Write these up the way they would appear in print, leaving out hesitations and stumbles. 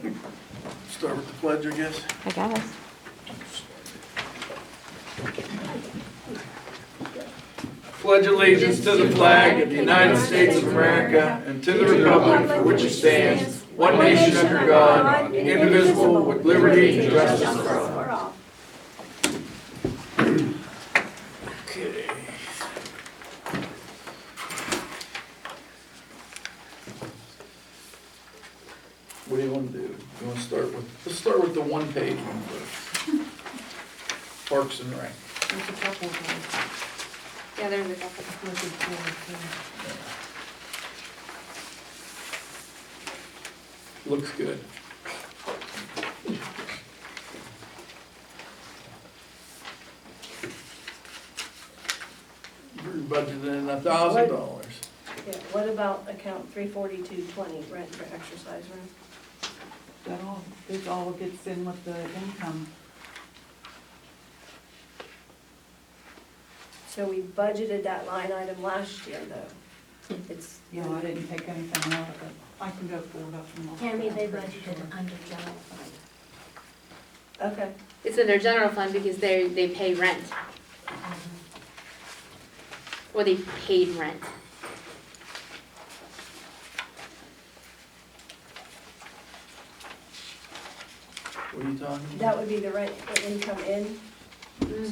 Start with the pledge, I guess. I guess. Pledge allegiance to the flag of the United States of America and to the republic for which it stands, one nation under God, indivisible, with liberty and justice for all. Okay. What do you want to do? You want to start with, let's start with the one-page one first. Parks and Rec. There's a couple of them. Yeah, there's a couple. Looking forward Looks good. We're budgeted in $1,000. Yeah, what about account 34220, rent for exercise room? to. It all gets in with the income. So we budgeted that line item last year, though. It's, No, I didn't take anything out of it. I can go forward up and look. Tammy, they budgeted under general fund. okay, It's in their general fund because they pay rent, or they paid rent. What are you talking about? that would be the rent, the income in.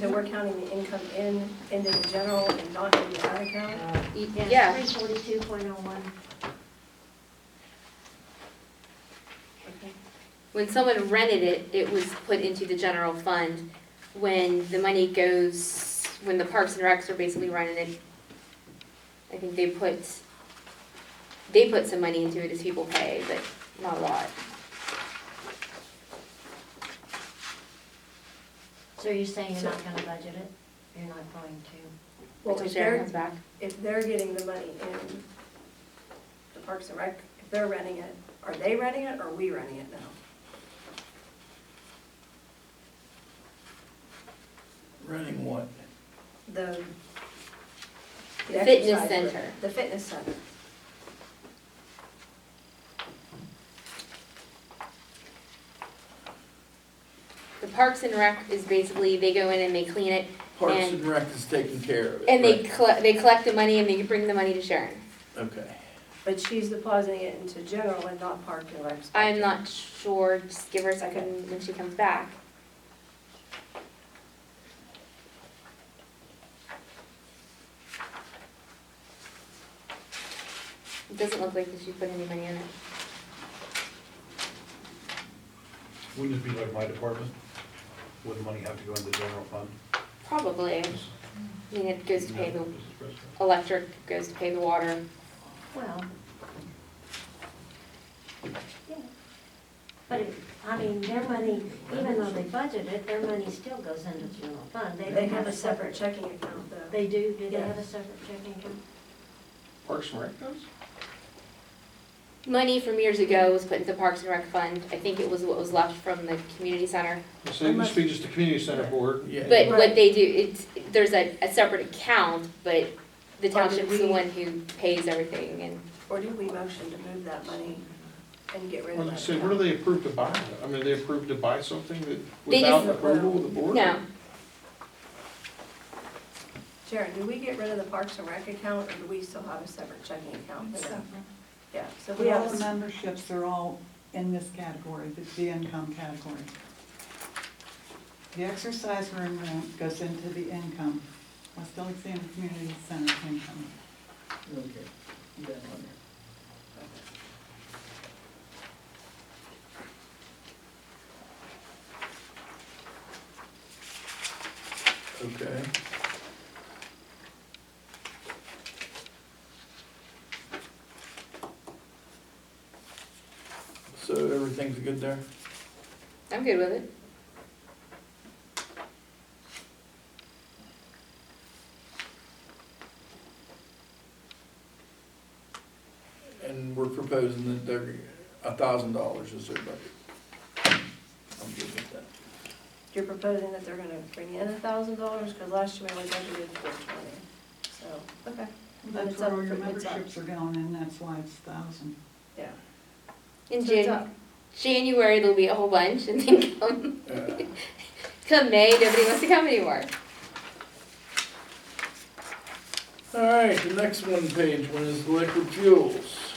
So we're counting the income into the general and not in the other account? Yeah, 342.01. Okay. when someone rented it, it was put into the general fund. When the money goes, when the Parks and Recs are basically running it, I think they put some money into it as people pay, but not a lot. So you're saying you're not gonna budget it? You're not going to? Well, Until if Sharon comes they're, back. if they're getting the money in the Parks and Rec, if they're renting it, are they renting it or are we renting it now? Renting what? The Fitness exercise room. center. The fitness center. The Parks and Rec is basically, they go in and they clean it, Parks And- and Rec is taking care of it. and they right? they collect the money and they bring the money to Sharon. Okay. But she's depositing it into general and not Park and Rec. I'm not sure, just give her a second when she comes back. It doesn't look like that she put any money in it. Wouldn't it be like my department? Would the money have to go into the general fund? Probably. I mean, it goes to pay the electric, goes to pay the water. Well. Yeah. But, I mean, their money, even though they budget it, their money still goes into the general fund. They have a separate checking account though. They do they Yeah. have a separate checking account? Parks and Rec does? Money from years ago was put into the Parks and Rec fund. I think it was what was left from the community center. So it used to be just the community center board. Yeah. But what Right. they do, there's a separate account, but the township's the we- one who pays everything and. Or do we motion to move that money and get rid I of was that? gonna say, what are they approved to buy? I mean, are they approved to buy something that, They without just- approval of the board? No, Sharon, do we get rid of the Parks and Rec account or do we still have a separate checking account? for that? Yeah, so we But all have, the a- memberships are all in this category, the income category. The exercise room rent goes into the income. West Alexander Community Center income. Okay. Yeah, okay. So everything's good there? I'm good with it. And we're proposing that they're $1,000 is their budget. I'm good with that. you're proposing that they're gonna bring in $1,000, because last year we only budgeted $420. So, okay, That's it's where up all your for- it's up. memberships are going, and that's why it's 1,000. yeah. In So it's Jan, up. January there'll be a whole bunch, and then come May, nobody wants to come anymore. All right, the next one page, one is liquid fuels.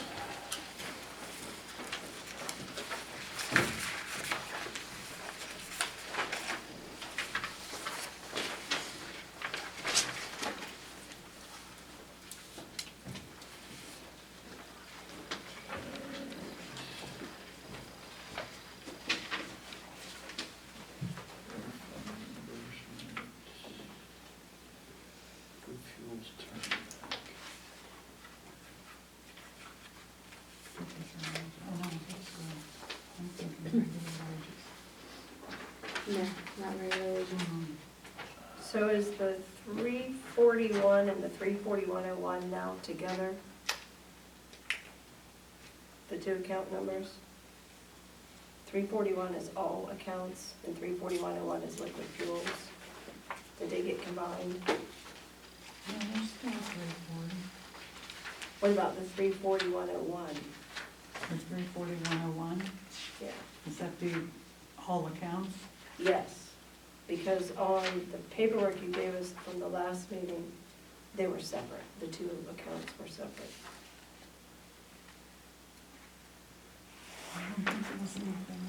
Liquid fuels turn. Oh, no, that's, I'm thinking regular wages. No, not really. So is the 341 and the 34101 now together? The two account numbers? 341 is all accounts and 34101 is liquid fuels. Did they get combined? No, there's still 340. What about the 34101? There's 34101. Yeah. Is that the all accounts? Yes, because on the paperwork you gave us from the last meeting, they were separate. The two accounts were separate. I don't think there was anything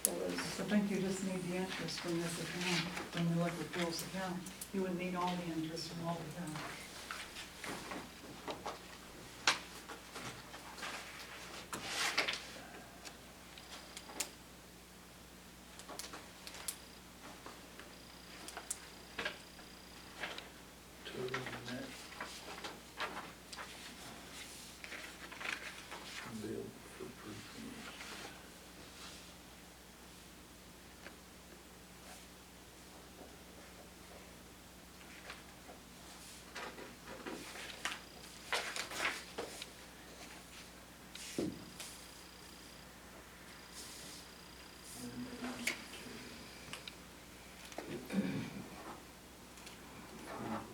there. There was, I think you just need the interest from this account, from the liquid fuels account. You would need all the interest from all the accounts. Total net. Bill for perfumes.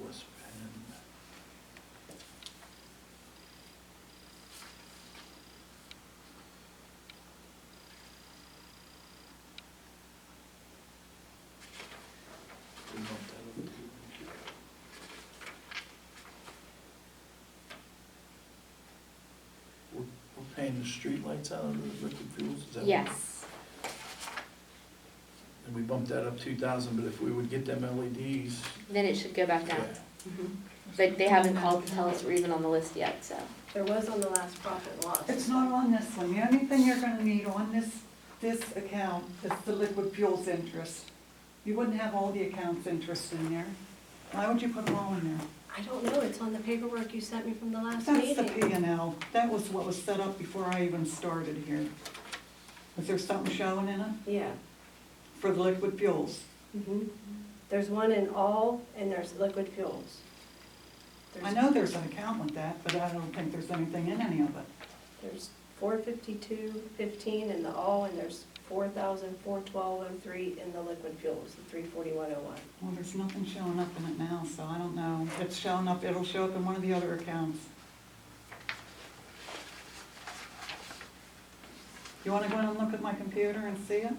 West Penn. We bumped that up to- We're paying the streetlights out of the liquid fuels, is that? what- Yes, And we bumped that up 2,000, but if we would get them LEDs, then it should go back yeah. down. But they haven't called to tell us we're even on the list yet, so. there was on the last profit and loss. It's not on this one. The only thing you're gonna need on this account is the liquid fuels interest. You wouldn't have all the accounts interest in there. Why would you put them all in there? I don't know, it's on the paperwork you sent me from the last That's the meeting. P and L. That was what was set up before I even started here. Was there something showing in it Yeah. for the liquid fuels? There's one in all and there's liquid fuels. I know there's an account with that, but I don't think there's anything in any of it. There's 452.15 in the all and there's 4,412.03 in the liquid fuels, the 34101. Well, there's nothing showing up in it now, so I don't know. It's showing up, it'll show up in one of the other accounts. You wanna go in and look at my computer and see it?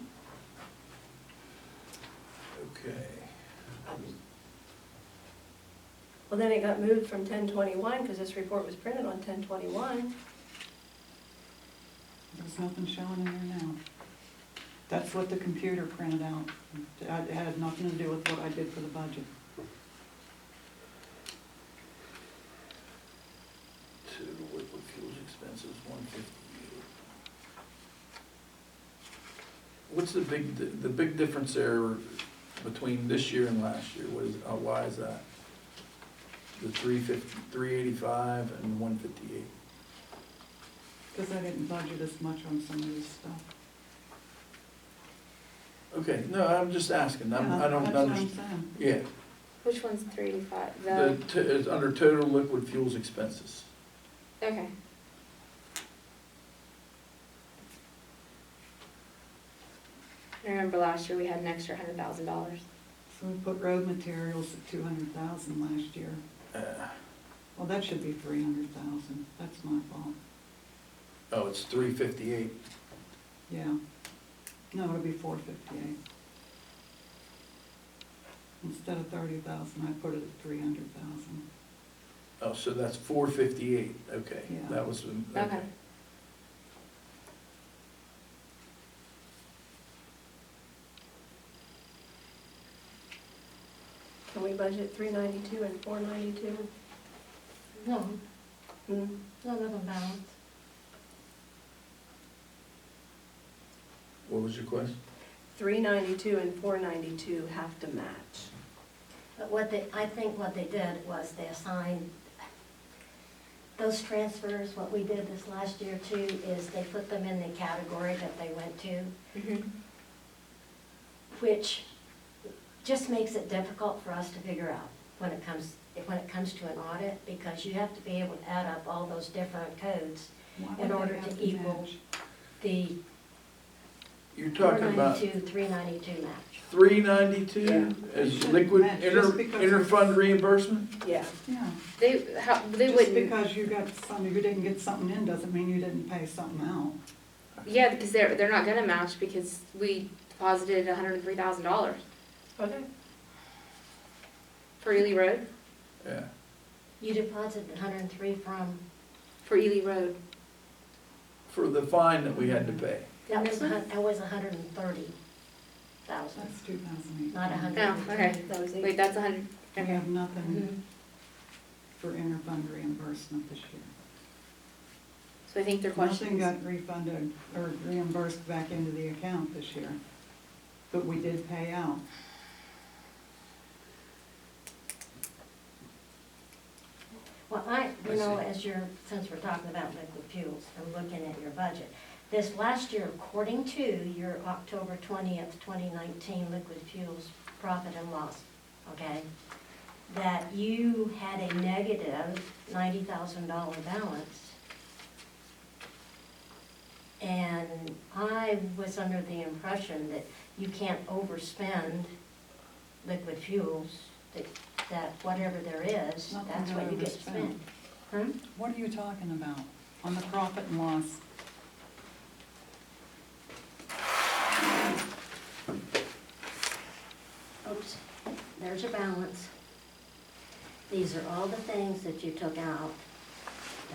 Okay. Well, then it got moved from 1021 because this report was printed on 1021. There's nothing showing in there now. That's what the computer printed out. It had nothing to do with what I did for the budget. To liquid fuels expenses, 158. What's the big difference there between this year and last year? What is, why is that? The 385 and 158. Because I didn't budget as much on some of this stuff. Okay, no, I'm just asking, I don't That's what I'm understand. saying. Yeah, Which one's 385? it's under total liquid fuels expenses. Okay. I remember last year we had an extra $100,000. So we put road materials at 200,000 last year. Well, that should be 300,000. That's my fault. Oh, it's 358. Yeah. No, it'll be 458. Instead of 30,000, I put it at 300,000. Oh, so that's 458, okay. Yeah. That was, Okay. Can we budget 392 and 492? No, Hmm. none of them balance. What was your question? 392 and 492 have to match. But I think what they did was they assigned those transfers, what we did this last year too, is they put them in the category that they went to, Mhm. which just makes it difficult for us to figure out when it comes to an audit, because you have to be able to add up all those different codes, Why In would order they to have equal- match? the You're talking about 492, 392 match. 392 Yeah. as Shouldn't liquid match just because interfund reimbursement? Yeah. Yeah. They Just wouldn't, because you didn't get something in doesn't mean you didn't pay something out. yeah, because they're not gonna match because we deposited $103,000 Okay. for Ely Road, Yeah. You deposited 103 from, for Ely Road. For the fine that we had to pay. that was 130,000, That's 2008. not Oh, 103. okay. That was Wait, that's 100, We okay. have nothing Mhm. for interfund reimbursement this year. So I think their question Nothing is, got refunded or reimbursed back into the account this year, but we did pay out. Well, I since we're talking about liquid fuels, I'm looking at your budget. This last year, according to your October 20th, 2019 liquid fuels profit and loss, okay, that you had a negative $90,000 balance. And I was under the impression that you can't overspend liquid fuels, that whatever there is, Nothing that's to what you get to overspend. spend. What are you talking about on the profit and loss? Oops, there's your balance. These are all the things that you took out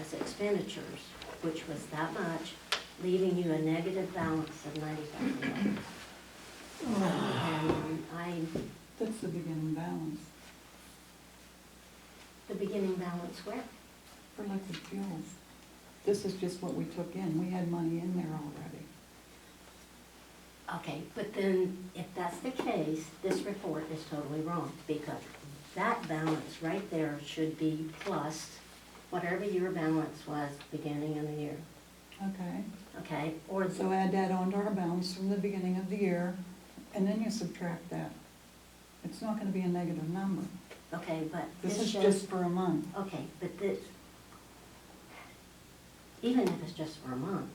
as expenditures, which was that much, leaving you a negative balance of $90,000. And That's the beginning balance the beginning balance where? for liquid fuels. This is just what we took in. We had money in there already. Okay, but then, if that's the case, this report is totally wrong, because that balance right there should be plus whatever your balance was beginning of the year, Okay, okay? Or, so add that onto our balance from the beginning of the year, and then you subtract that. It's not gonna be a negative number. okay, but This this is shows, just for a month. okay, but this, even if it's just for a month,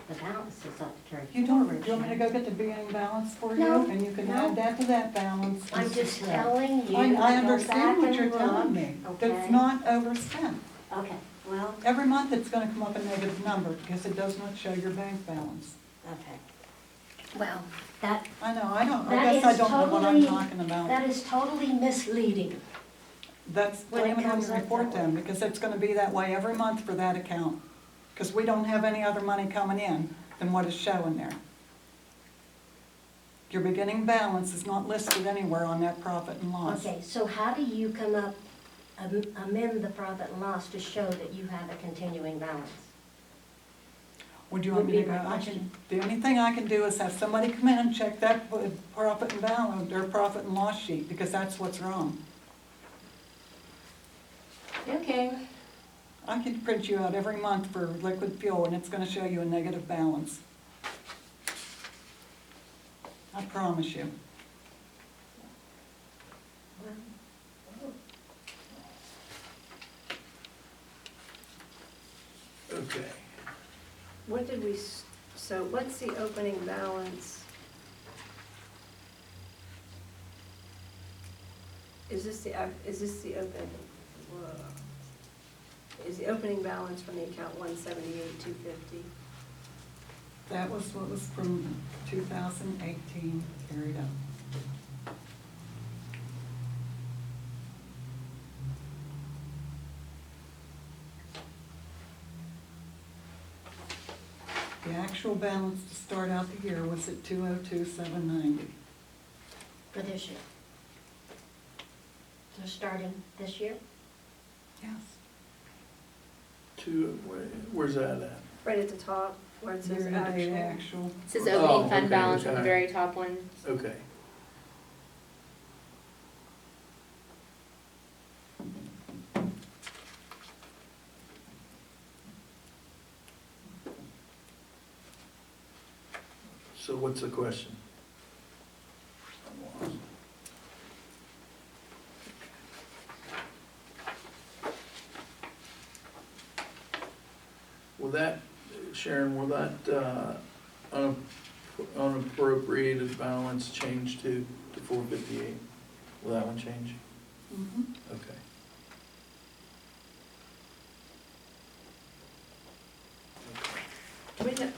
the balance is up to carry You don't, forward. do you want me to go get the beginning balance for you? No, And you can no. add that to that balance. and I'm just subtract. telling you. I to go understand back what and you're telling look, me. okay? That's not overspent. Okay, well, Every month it's gonna come up a negative number because it does not show your bank balance. okay. Well, that, I know, I That guess I is don't know what I'm totally- talking about. that is totally misleading. That's when it blame it on comes the up report that then, way. because it's gonna be that way every month for that account. Because we don't have any other money coming in than what is showing there. Your beginning balance is not listed anywhere on that profit and loss. Okay, so how do you come up, amend the profit and loss to show that you have a continuing balance? Would you want me to Would be go, my question. the only thing I can do is have somebody come in and check that profit and balance, or profit and loss sheet, because that's what's wrong. Okay. I can print you out every month for liquid fuel, and it's gonna show you a negative balance. I promise you. Okay. What did we, so what's the opening balance? Is this the open, whoa. Is the opening balance from the account 178,250? That was what was from 2018 carried up. The actual balance to start out the year was at 202,790. For this year. So starting this year? Yes. Where's that at? Right at the top, where it says Year-to-date actual. actual. It says Oh, opening fund okay, balance on the okay. very top one. Okay. So what's the question? I'm lost. Will that, Sharon, will that unappropriated balance change to 458? Will that one change? Mhm. Okay. We got,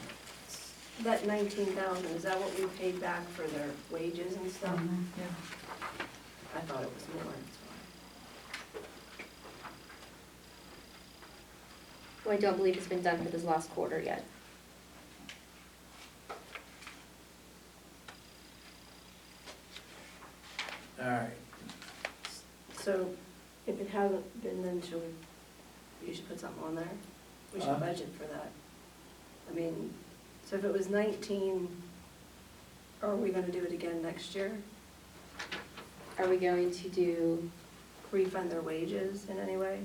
that 19,000, is that what we paid back for their wages and stuff? Mhm, yeah. I thought it was more, that's Well, I don't believe it's been done for this last quarter yet. All right. why. So if it hasn't been, then you should put something on there? We should budget for that. I mean, so if it was 19, are we gonna do it again next year? Are we going to do, Refund their wages in any way?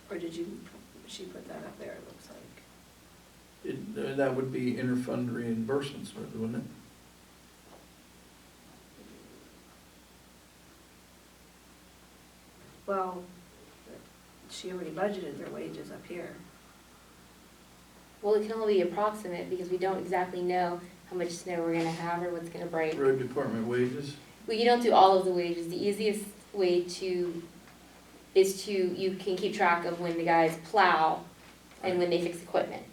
Or she put that up there, it looks like. That would be interfund reimbursements, wouldn't it? Well, she already budgeted their wages up here. well, it can only be approximate because we don't exactly know how much snow we're gonna have or what's gonna break. Road department wages? Well, you don't do all of the wages. The easiest way is to, you can keep track of when the guys plow and when they fix equipment.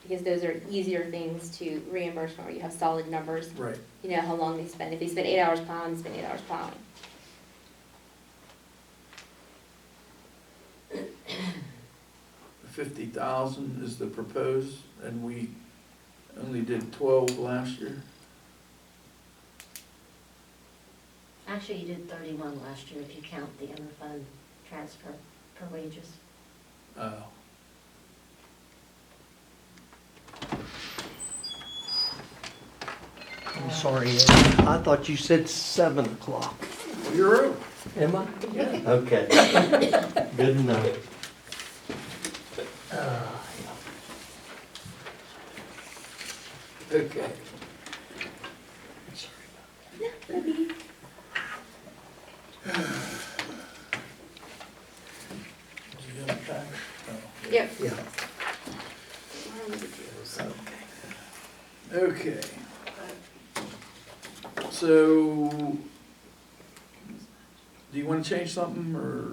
Because those are easier things to reimburse from, where you have solid numbers. Right. You know how long they spend. If they spend 8 hours plowing, they spend 8 hours plowing. 50,000 is the proposed, and we only did 12 last year. Actually, you did 31 last year if you count the interfund transfer for wages. Oh. I'm sorry, Ed. I thought you said 7 o'clock. Well, you're early. Am I? Yeah. Okay. Good enough. Okay. Did you get it back? Oh. Yep. Yeah. Okay. So, do you want to change something, or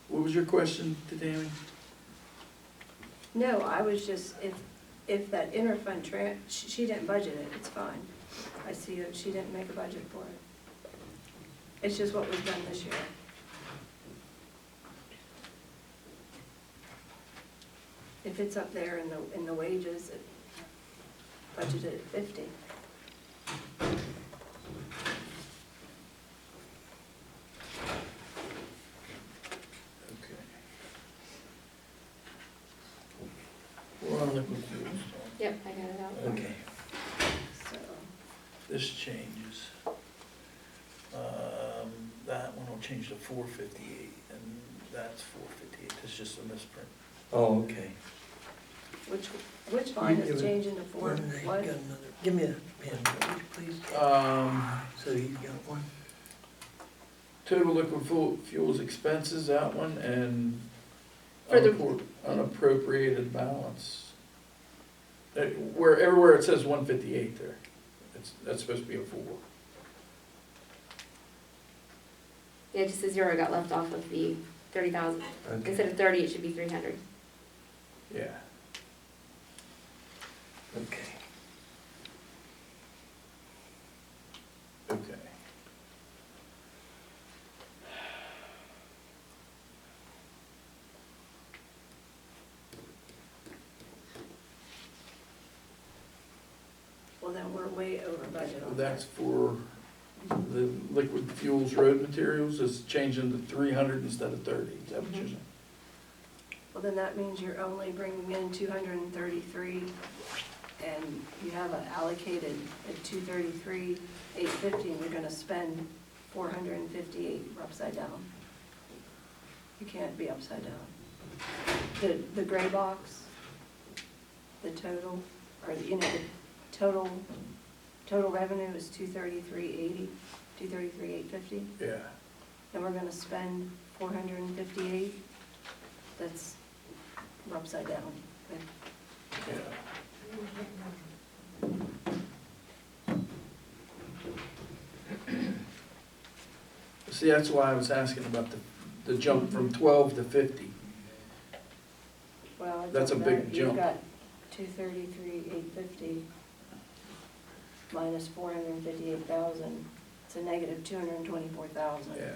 what was your question to Tammy? No, I was just, if that interfund she didn't budget it, it's fine. I see that she didn't make a budget for it. It's just what was done this year. If it's up there in the wages, it budgeted at 50. Okay. We're on liquid fuels. Yep, I got it out. Okay. So, This changes. That one will change to 458, and that's 458, it's just a misprint. Oh, okay. which line is changing to 4? What? Give me a pen, would you please? So you've got one? Total liquid fuels expenses, that one, and For the- unappropriated balance. Everywhere it says 158 there, that's supposed to be a 4. Yeah, just a zero got left off of the 30,000. Okay. Instead of 30, it should be 300. Yeah. Okay. Okay. Well, then we're way over budget on that. That's for the liquid fuels road materials, is changing to 300 instead of 30, is that what you're saying? Well, then that means you're only bringing in 233, and you have it allocated at 233, 850, and you're gonna spend 458, we're upside down. You can't be upside down. The gray box, the total, or, you know, the total revenue is 233,80, 233,850, Yeah. and we're gonna spend 458, that's, we're upside down. Yeah. See, that's why I was asking about the jump from 12 to 50. Well, That's a big jump. You've got 233,850 minus 458,000, it's a negative 224,000. Yeah.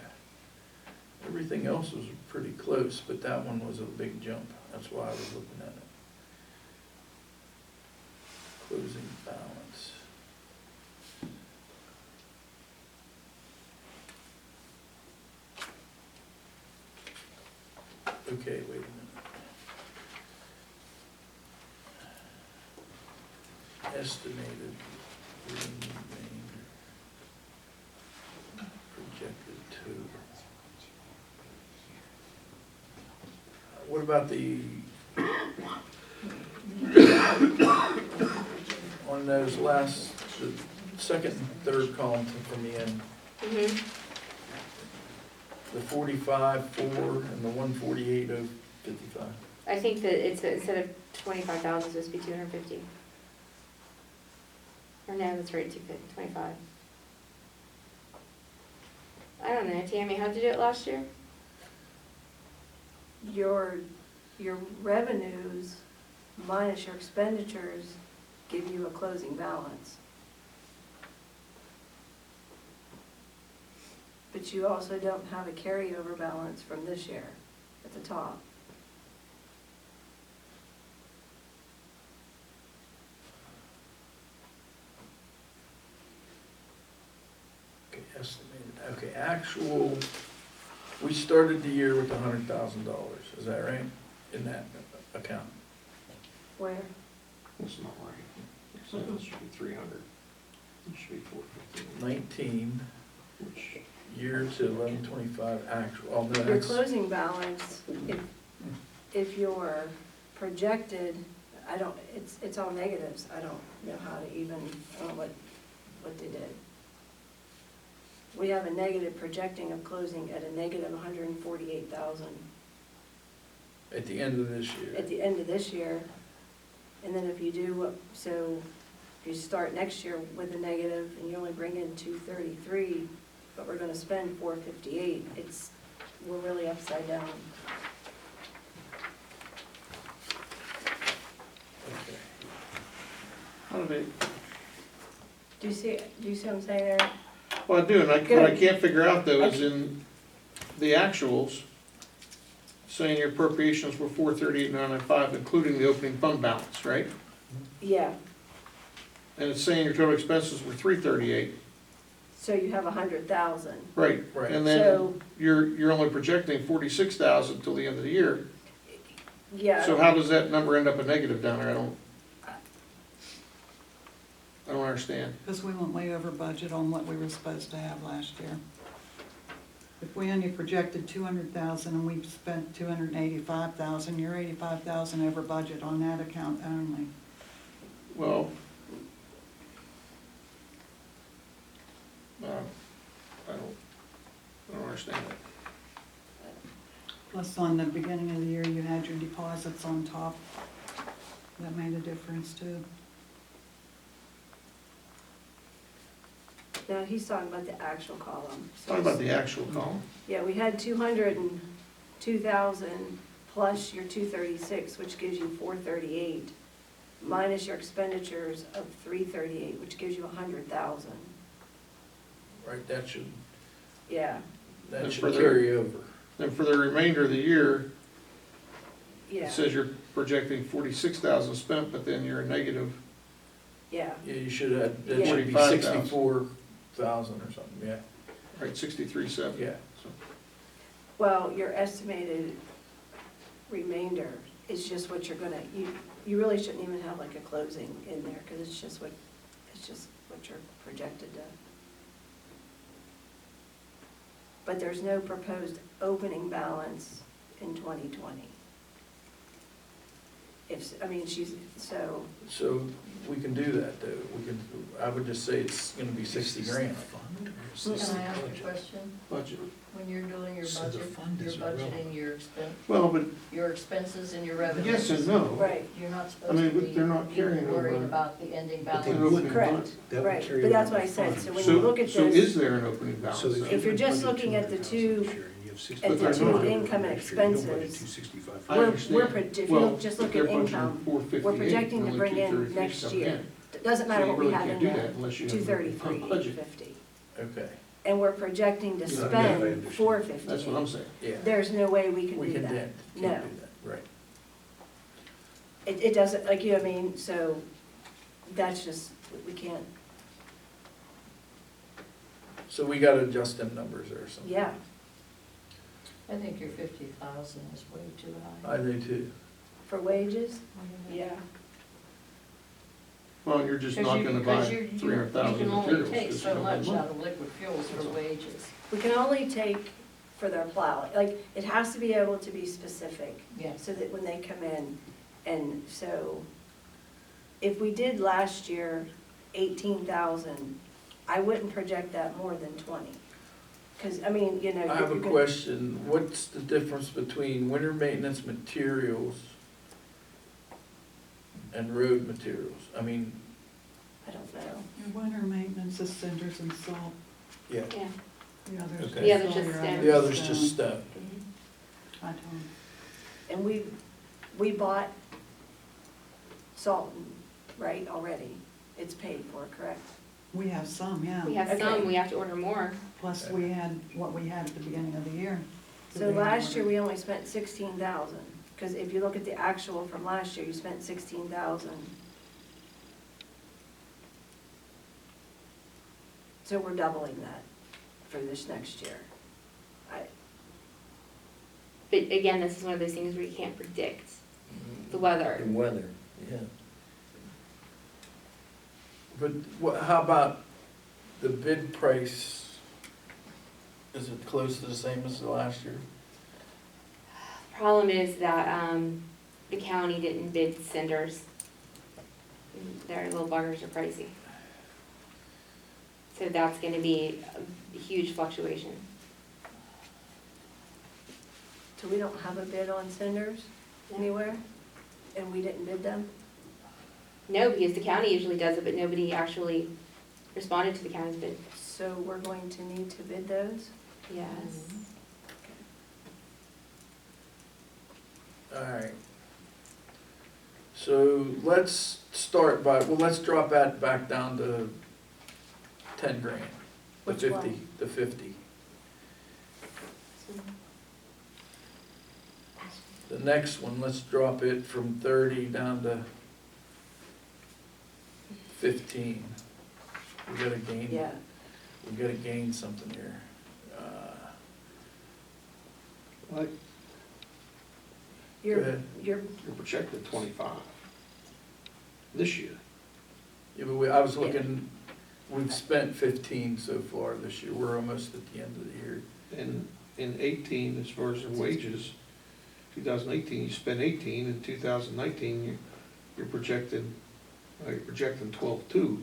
Everything else was pretty close, but that one was a big jump. That's why I was looking at it. Closing balance. Okay, wait a minute. Estimated remainder. Projected total. What about on those last, the second and third column from the end, Mm-hmm. the 45,4 and the 148,055? I think that it's, instead of 25,000, it's supposed to be 250. Or no, that's right, 25. I don't know, Tammy, how'd you do it last year? Your revenues minus your expenditures give you a closing balance. But you also don't have a carryover balance from this year at the top. Okay, estimated, okay, actual, we started the year with $100,000, is that right? In that account? Where? That's not right. So it should be 300. It should be 450, 19, which, year to 11/25 actual, oh, no, Your that's, closing balance, if you're projected, it's all negatives. I don't know how to even, I don't know what they did. We have a negative projecting of closing at a negative 148,000 at the end of this year. at the end of this year. And then if you do, so if you start next year with a negative and you only bring in 233, but we're gonna spend 458, we're really upside down. Okay. How do they, Do you see what I'm saying there? well, I do, and what I Good. can't figure out though is in the actuals, saying your appropriations were 438,995, including the opening fund balance, right? Yeah, And it's saying your total expenses were 338, so you have 100,000. right? Right. And then So, you're only projecting 46,000 till the end of the year. yeah. So how does that number end up a negative down there? I don't understand. Because we went way over budget on what we were supposed to have last year. If we only projected 200,000 and we've spent 285,000, you're 85,000 over budget on that account only. Well, I don't understand it. Plus on the beginning of the year, you had your deposits on top. That made a difference too. No, he's talking about the actual column. So Talk about the actual column. Yeah, we had 202,000 plus your 236, which gives you 438. minus your expenditures of 338, which gives you 100,000. Right, that should Yeah, And should for the- carry over. And for the remainder of the year, yeah, it says you're projecting 46,000 spent, but then you're a negative. yeah. Yeah, you should have, that Yeah. should be 45,000. 64,000 or something, yeah, Right, 63.7. yeah. Well, your estimated remainder is just what you're gonna, you really shouldn't even have like a closing in there, because it's just what you're projected to. But there's no proposed opening balance in 2020. So, So we can do that though, we can, I would just say it's gonna be 60 grand. Can I ask a question? Budget. When you're doing your So the budget, fund you're is irrelevant. budgeting Well, but your expenses and your revenues. yes and no. right, You're not I supposed mean, to but be they're not carrying worried over. about the ending But they balance. would. correct, That would right, carry but that's over what I the said, fund. so when So, you look at so this, is there an opening balance? So If you're just looking at the two- But they're not. income and expenses, if you Well, just look they're at budgeting income, 458, we're projecting to only bring in 233 next stuff year. in. It doesn't So matter you what we really have can't in do that there, unless you have a 233, budget. 850. Okay, And we're projecting to Yeah, I spend understand. 450. That's what I'm saying. yeah. There's no way we can We do can that. can't No. do that, right. It doesn't, like, you know what I mean, so that's just, we can't, So we gotta adjust them numbers or something. yeah. I think your 50,000 is way too high. I do too. For wages, yeah. Well, you're just not gonna buy 300,000 You can only materials. take 'cause so you don't have much money. out of liquid fuels for wages. We can only take for their plow, like, it has to be able to be specific. Yes. So that when they come in, and so, if we did last year 18,000, I wouldn't project that more than 20. Because, I mean, you know. I have a you're gonna- question, what's the difference between winter maintenance materials and road materials? I mean, I don't know. Your winter maintenance is cinders and salt. yeah, Yeah. The others. Okay. The others all just your stone. other the other's stone. just stone. I don't. And we bought salt, right, already. It's paid for, correct? We have some, yeah. We have Okay. some, we have to order more. Plus, we had what we had at the beginning of the year. So last year, we only spent 16,000, because if you look at the actual from last year, you spent 16,000. So we're doubling that for this next year. But again, this is one of those things where you can't predict the weather. The weather, yeah. But what, how about the bid price? Is it close to the same as the last year? Problem is that, the county didn't bid cinders. Their little buggers are pricey. So that's gonna be a huge fluctuation. So we don't have a bid on cinders anywhere? And we didn't bid them? No, because the county usually does it, but nobody actually responded to the county's bid. So we're going to need to bid those? Yes. Alright. So let's start by, well, let's drop that back down to 10 grand. The Which 50, one? the 50. The next one, let's drop it from 30 down to 15. We gotta gain, Yeah. we gotta gain something here. Like, You're, ahead. you're, you're projected 25 this year. Yeah, but I was looking, we've spent 15 so far this year, we're almost at the end of the year. And in 18, as far as the wages, 2018, you spent 18, in 2019, you're projecting 12.2,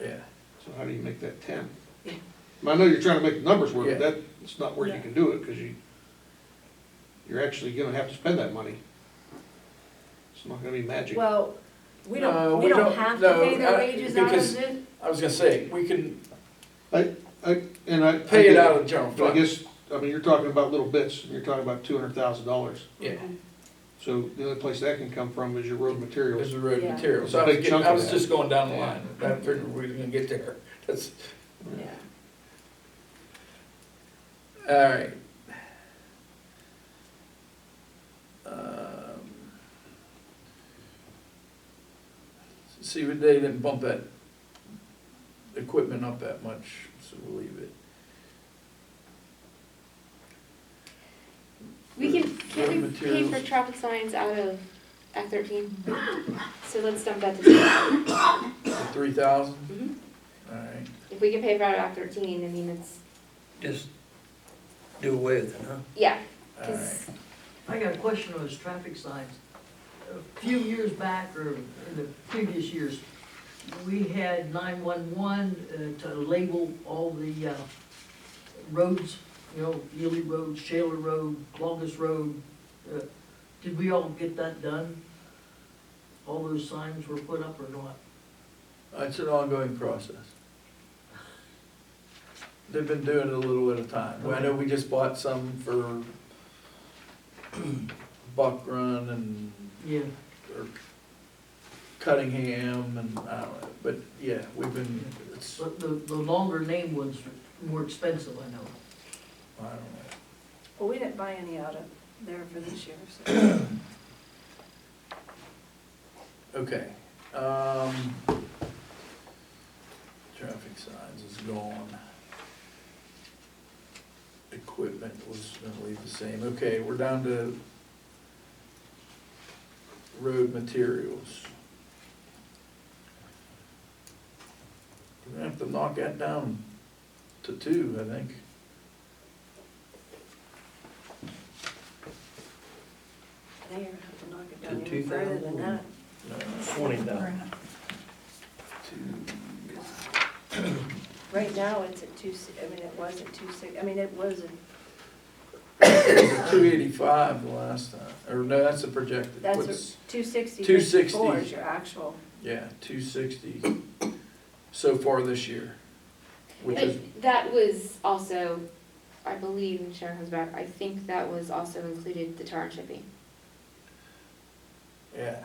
Yeah, so how do you make that 10? Yeah. I know you're trying to make the numbers work, Yeah. but that's not where you can do it, because you're actually gonna have to spend that money. It's not gonna be magic. well, we No, don't, we we don't don't- have to no, pay their wages out because- of it? I was gonna say, we can I pay it out of the general But I fund. guess, I mean, you're talking about little bits, and you're talking about $200,000. Yeah, So the only place that can come from is your road materials. Is the road Yeah. material, so Big chunk I of was that. just going down the line, I figured we were gonna get there, that's, Yeah. all right. See, but they didn't bump that equipment up that much, so we'll leave it. We can Road we pay for materials. traffic signs out of Act 13? So let's dump that to 0. 3,000, Mhm. all right. If we can pay for out of Act 13, I mean, it's, Just do away with it, huh? yeah, All 'cause I got a question on those traffic signs. A few years back, or in the previous years, we had 911 to label all the roads, you know, Ely Road, Shaler Road, Clovis Road. Did we all get that done? All those signs were put up or not? It's an ongoing process. They've been doing it a little at a time. I know we just bought some for Buck Run and Yeah. or Cuttingham and, I don't know, but yeah, we've been, it's, But the longer name ones are more expensive, I know. I don't know. Well, we didn't buy any out of there for this year, so. Okay, traffic signs is gone. Equipment was gonna leave the same. Okay, we're down to road materials. We're gonna have to knock that down to 2, I think. Now you're gonna have to knock it To down even further than 2,000? that. No, 20,000. 2. Right now, it's at I mean, it was at 2.6, I mean, it was at, 285 the last time, or no, that's the projected. that's What's- 260. 260. Is your actual. Yeah, 260 so far this year, which is, but that was also, I believe, and Sharon comes back, I think that was also included the tar and shipping. yeah,